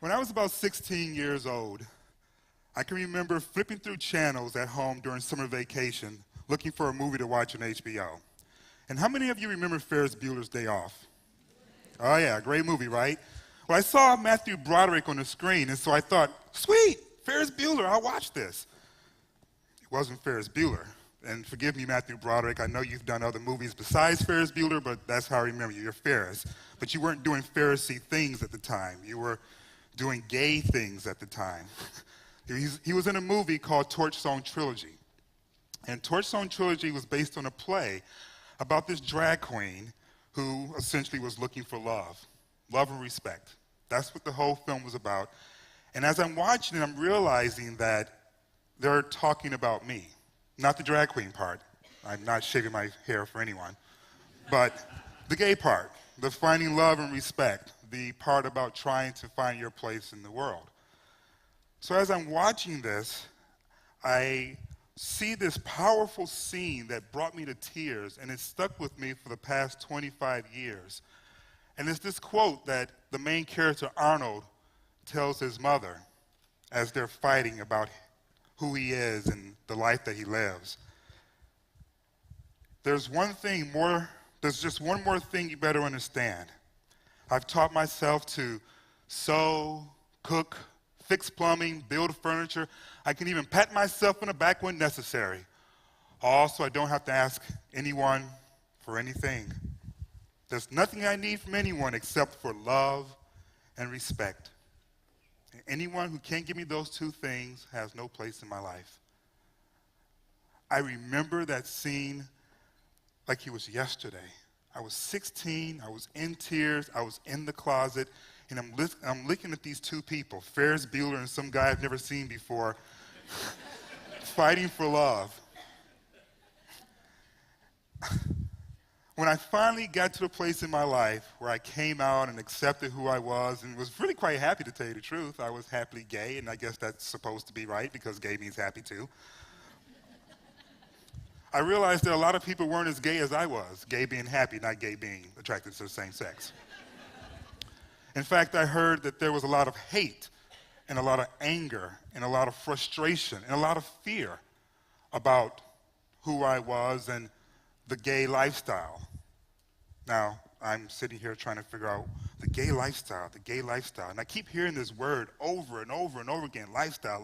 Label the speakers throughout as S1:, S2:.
S1: When I was about 16 years old, I can remember flipping through channels at home during summer vacation looking for a movie to watch on HBO. And how many of you remember Ferris Bueller's Day Off? Oh yeah, great movie, right? Well, I saw Matthew Broderick on the screen, and so I thought, sweet, Ferris Bueller, I'll watch this. It wasn't Ferris Bueller. And forgive me, Matthew Broderick, I know you've done other movies besides Ferris Bueller, but that's how I remember you. You're Ferris. But you weren't doing Pharisee things at the time. You were doing gay things at the time. He was in a movie called Torchstone Trilogy. And Torchstone Trilogy was based on a play about this drag queen who essentially was looking for love and respect. That's what the whole film was about. And as I'm watching it, I'm realizing that they're talking about me, not the drag queen part. I'm not shaving my hair for anyone, but the gay part, the finding love and respect, the part about trying to find your place in the world. So as I'm watching this, I see this powerful scene that brought me to tears, and it stuck with me for the past 25 years. And it's this quote that the main character, Arnold, tells his mother as they're fighting about who he is and the life that he lives. There's just one more thing you better understand. I've taught myself to sew, cook, fix plumbing, build furniture. I can even pat myself on the back when necessary. Also, I don't have to ask anyone for anything. There's nothing I need from anyone except for love and respect. And anyone who can't give me those two things has no place in my life. I remember that scene like it was yesterday. I was 16, I was in tears, I was in the closet, and I'm looking at these two people, Ferris Bueller and some guy I've never seen before, fighting for love. When I finally got to the place in my life where I came out and accepted who I was and was really quite happy, to tell you the truth, I was happily gay, and I guess that's supposed to be right because gay means happy too. I realized that a lot of people weren't as gay as I was, gay being happy, not gay being attracted to the same sex. In fact, I heard that there was a lot of hate and a lot of anger and a lot of frustration and a lot of fear about who I was and the gay lifestyle. Now, I'm sitting here trying to figure out the gay lifestyle. And I keep hearing this word over and over and over again, lifestyle.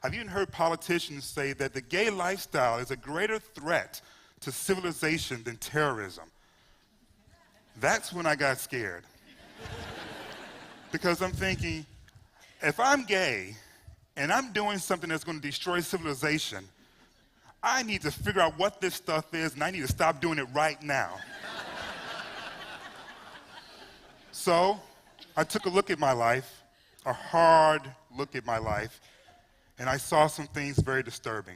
S1: I've even heard politicians say that the gay lifestyle is a greater threat to civilization than terrorism. That's when I got scared. Because I'm thinking, if I'm gay and I'm doing something that's going to destroy civilization, I need to figure out what this stuff is, and I need to stop doing it right now. So I took a look at my life, a hard look at my life, and I saw some things very disturbing.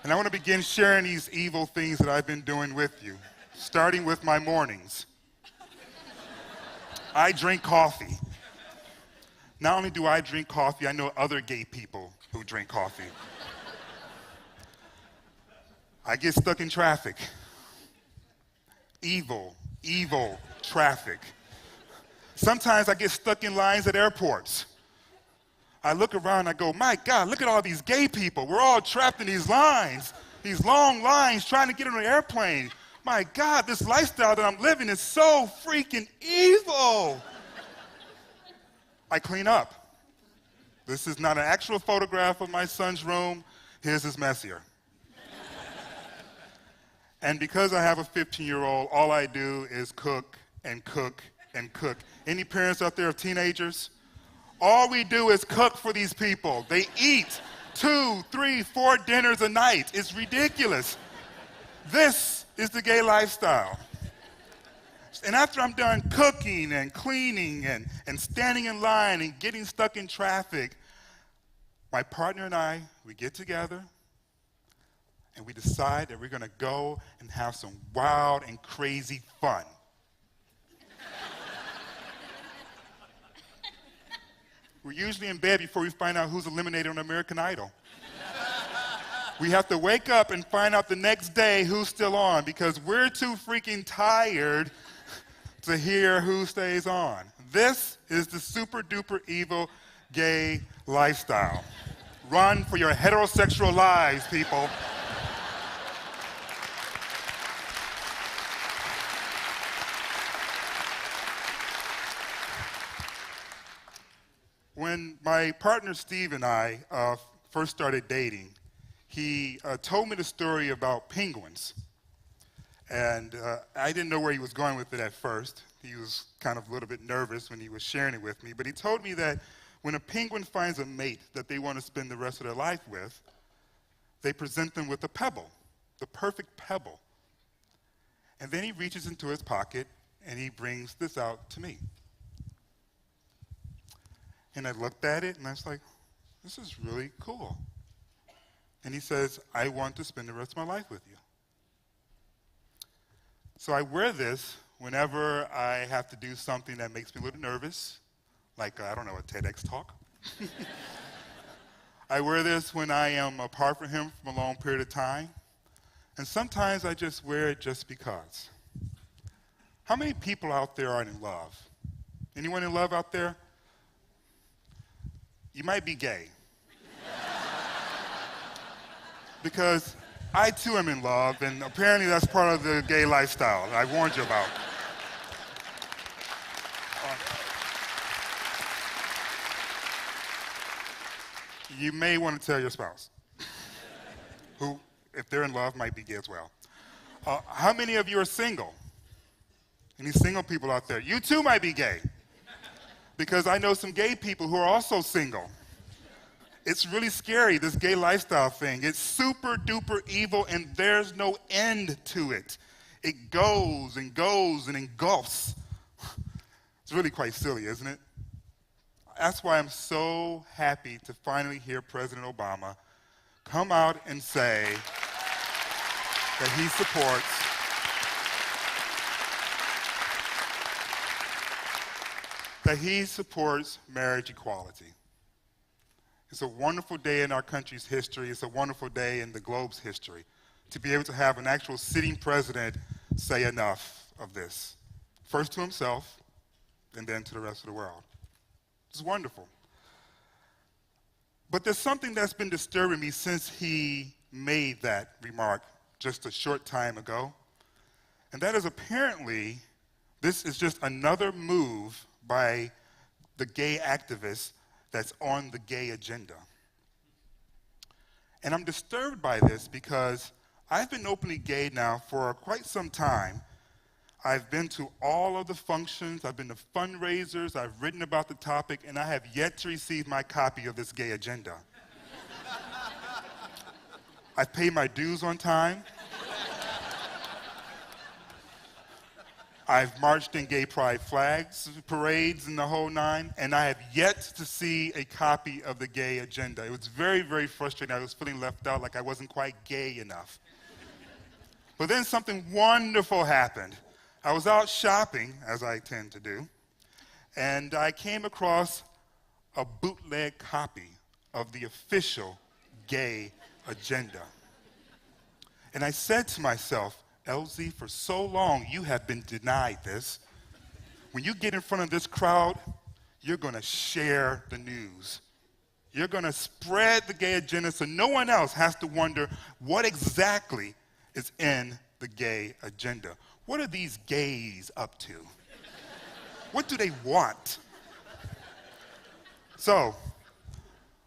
S1: And I want to begin sharing these evil things that I've been doing with you, starting with my mornings. I drink coffee. Not only do I drink coffee, I know other gay people who drink coffee. I get stuck in traffic. Evil traffic. Sometimes I get stuck in lines at airports. I look around and I go, my God, look at all these gay people. We're all trapped in these lines, these long lines trying to get on an airplane. My God, this lifestyle that I'm living is so freaking evil. I clean up. This is not an actual photograph of my son's room. His is messier. And because I have a 15-year-old, all I do is cook and cook and cook. Any parents out there of teenagers? All we do is cook for these people. They eat 2, 3, 4 dinners a night. It's ridiculous. This is the gay lifestyle. And after I'm done cooking and cleaning and standing in line and getting stuck in traffic, my partner and I, we get together and we decide that we're going to go and have some wild and crazy fun. We're usually in bed before we find out who's eliminated on American Idol. We have to wake up and find out the next day who's still on because we're too freaking tired to hear who stays on. This is the super duper evil gay lifestyle. Run for your heterosexual lives, people. When my partner Steve and I first started dating, he told me the story about penguins. And I didn't know where he was going with it at first. He was kind of a little bit nervous when he was sharing it with me. But he told me that when a penguin finds a mate that they want to spend the rest of their life with, they present them with a pebble, the perfect pebble. And then he reaches into his pocket and he brings this out to me. And I looked at it and I was like, this is really cool. And he says, I want to spend the rest of my life with you. So I wear this whenever I have to do something that makes me a little nervous, like, I don't know, a TEDx talk. I wear this when I am apart from him from a long period of time. And sometimes I just wear it just because. How many people out there are in love? Anyone in love out there? You might be gay. Because I too am in love, and apparently that's part of the gay lifestyle that I warned you about. You may want to tell your spouse, who, if they're in love, might be gay as well. How many of you are single? Any single people out there? You too might be gay. Because I know some gay people who are also single. It's really scary, this gay lifestyle thing. It's super duper evil and there's no end to it. It goes and goes and engulfs. It's really quite silly, isn't it? That's why I'm so happy to finally hear President Obama come out and say that he supports marriage equality. It's a wonderful day in our country's history. It's a wonderful day in the globe's history to be able to have an actual sitting president say enough of this. First to himself, and then to the rest of the world. It's wonderful. But there's something that's been disturbing me since he made that remark just a short time ago. And that is apparently, this is just another move by the gay activists that's on the gay agenda. And I'm disturbed by this because I've been openly gay now for quite some time. I've been to all of the functions, I've been to fundraisers, I've written about the topic, and I have yet to receive my copy of this gay agenda. I've paid my dues on time. I've marched in gay pride flags, parades, and the whole nine, and I have yet to see a copy of the gay agenda. It was very, very frustrating. I was feeling left out, like I wasn't quite gay enough. But then something wonderful happened. I was out shopping, as I tend to do, and I came across a bootleg copy of the official gay agenda. And I said to myself, LZ, for so long you have been denied this. When you get in front of this crowd, you're going to share the news. You're going to spread the gay agenda so no one else has to wonder what exactly is in the gay agenda. What are these gays up to? What do they want? So,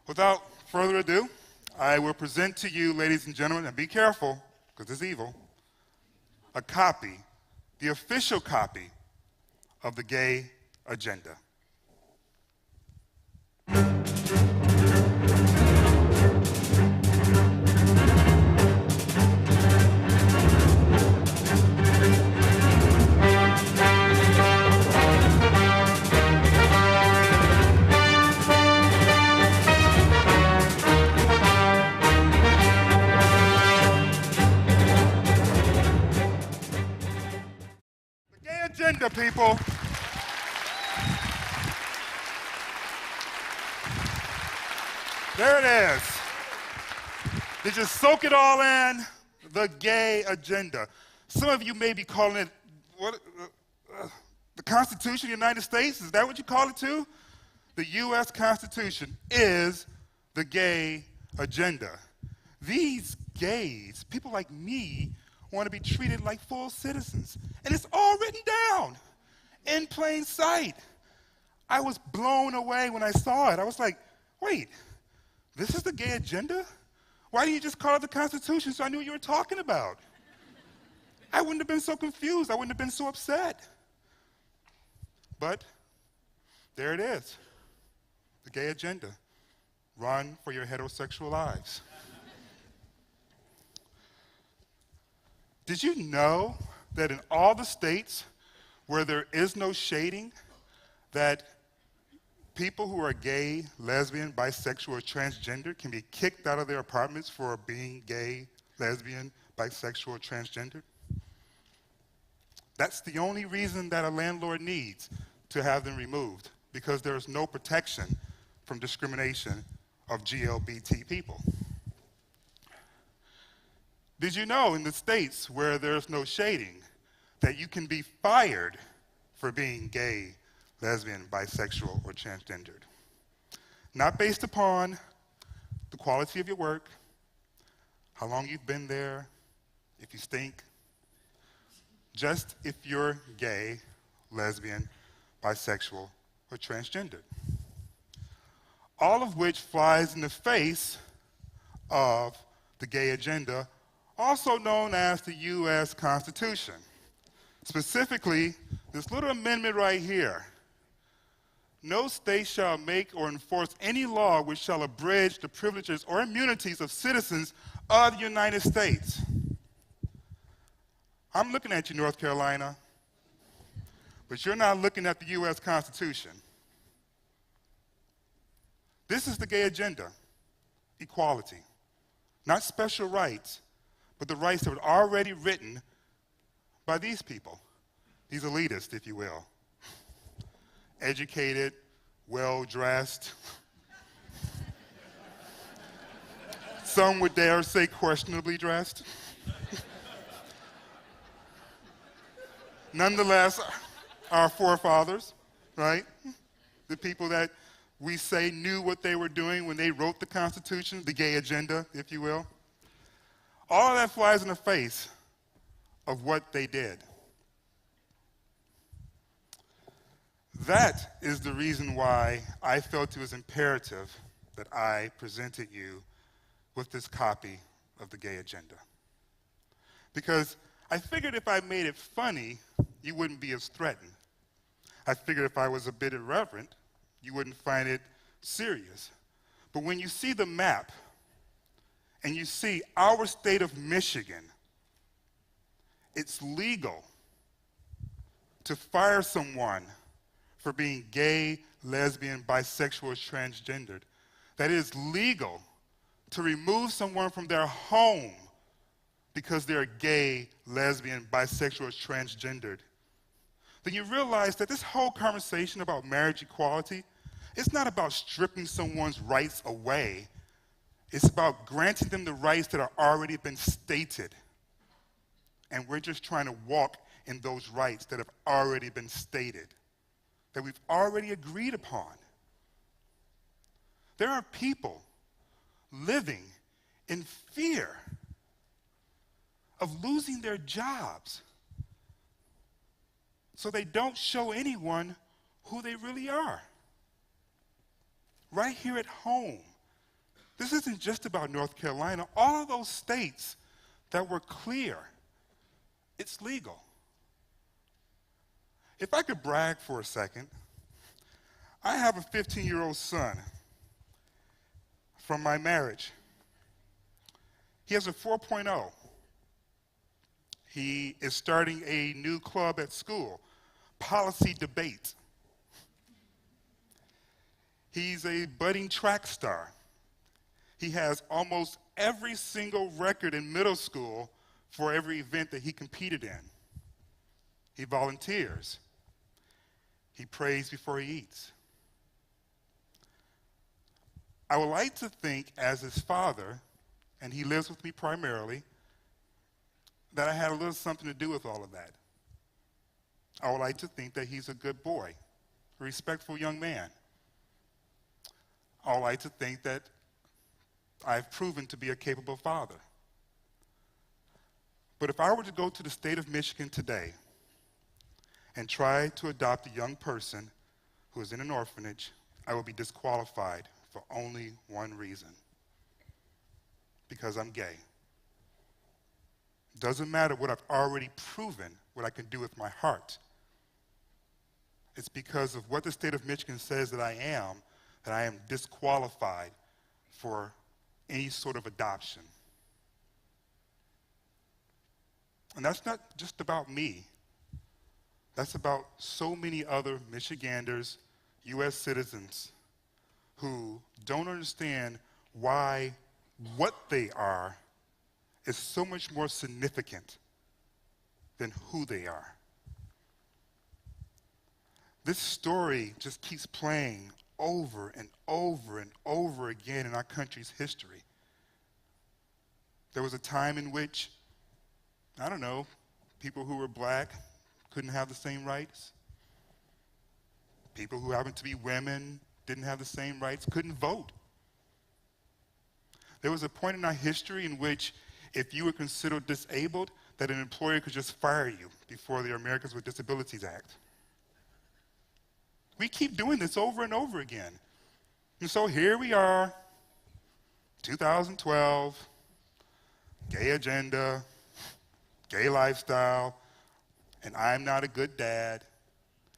S1: without further ado, I will present to you, ladies and gentlemen, and be careful, because it's evil, a copy, the official copy of the gay agenda. agenda, people. There it is. Did you soak it all in? The gay agenda. Some of you may be calling it the Constitution of the United States. Is that what you call it too? The U.S. Constitution is the gay agenda. These gays, people like me, want to be treated like full citizens. And it's all written down in plain sight. I was blown away when I saw it. I was like, wait, this is the gay agenda? Why didn't you just call it the Constitution so I knew what you were talking about? I wouldn't have been so confused. I wouldn't have been so upset. But there it is, the gay agenda. Run for your heterosexual lives. Did you know that in all the states where there is no shading, that people who are gay, lesbian, bisexual, or transgender can be kicked out of their apartments for being gay, lesbian, bisexual, or transgender? That's the only reason that a landlord needs to have them removed, because there is no protection from discrimination of GLBT people. Did you know in the states where there's no shading that you can be fired for being gay, lesbian, bisexual, or transgendered? Not based upon the quality of your work, how long you've been there, if you stink, just if you're gay, lesbian, bisexual, or transgendered. All of which flies in the face of the gay agenda, also known as the U.S. Constitution. Specifically, this little amendment right here. No state shall make or enforce any law which shall abridge the privileges or immunities of citizens of the United States. I'm looking at you, North Carolina, but you're not looking at the U.S. Constitution. This is the gay agenda, equality. Not special rights, but the rights that were already written by these people, these elitists, if you will. Educated, well-dressed. Some would dare say questionably dressed. Nonetheless, our forefathers, right? The people that we say knew what they were doing when they wrote the Constitution, the gay agenda, if you will. All of that flies in the face of what they did. That is the reason why I felt it was imperative that I presented you with this copy of the gay agenda. Because I figured if I made it funny, you wouldn't be as threatened. I figured if I was a bit irreverent, you wouldn't find it serious. But when you see the map, and you see our state of Michigan, it's legal to fire someone for being gay, lesbian, bisexual, or transgendered. That it is legal to remove someone from their home because they're gay, lesbian, bisexual, or transgendered. Then you realize that this whole conversation about marriage equality, it's not about stripping someone's rights away. It's about granting them the rights that have already been stated. And we're just trying to walk in those rights that have already been stated, that we've already agreed upon. There are people living in fear of losing their jobs, so they don't show anyone who they really are. Right here at home. This isn't just about North Carolina. All of those states that were clear, it's legal. If I could brag for a second, I have a 15-year-old son from my marriage. He has a 4.0. He is starting a new club at school, policy debate. He's a budding track star. He has almost every single record in middle school for every event that he competed in. He volunteers. He prays before he eats. I would like to think, as his father, and he lives with me primarily, that I had a little something to do with all of that. I would like to think that he's a good boy, a respectful young man. I would like to think that I've proven to be a capable father. But if I were to go to the state of Michigan today and try to adopt a young person who is in an orphanage, I would be disqualified for only one reason: because I'm gay. Doesn't matter what I've already proven, what I can do with my heart. It's because of what the state of Michigan says that I am disqualified for any sort of adoption. And that's not just about me. That's about so many other Michiganders, U.S. citizens, who don't understand why what they are is so much more significant than who they are. This story just keeps playing over and over and over again in our country's history. There was a time in which, I don't know, people who were black couldn't have the same rights. People who happened to be women didn't have the same rights, couldn't vote. There was a point in our history in which if you were considered disabled, that an employer could just fire you before the Americans with Disabilities Act. We keep doing this over and over again. And so here we are, 2012, gay agenda, gay lifestyle, and I'm not a good dad,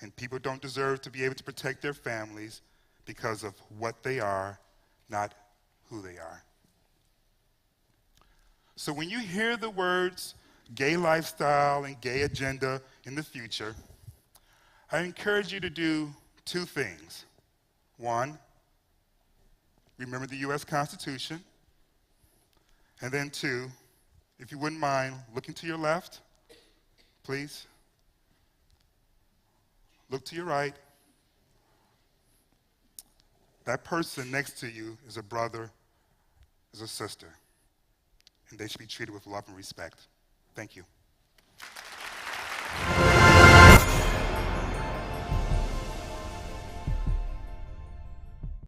S1: and people don't deserve to be able to protect their families because of what they are, not who they are. So when you hear the words gay lifestyle and gay agenda in the future, I encourage you to do two things. One, remember the U.S. Constitution. And then two, if you wouldn't mind looking to your left, please. Look to your right. That person next to you is a brother, is a sister, and they should be treated with love and respect. Thank you.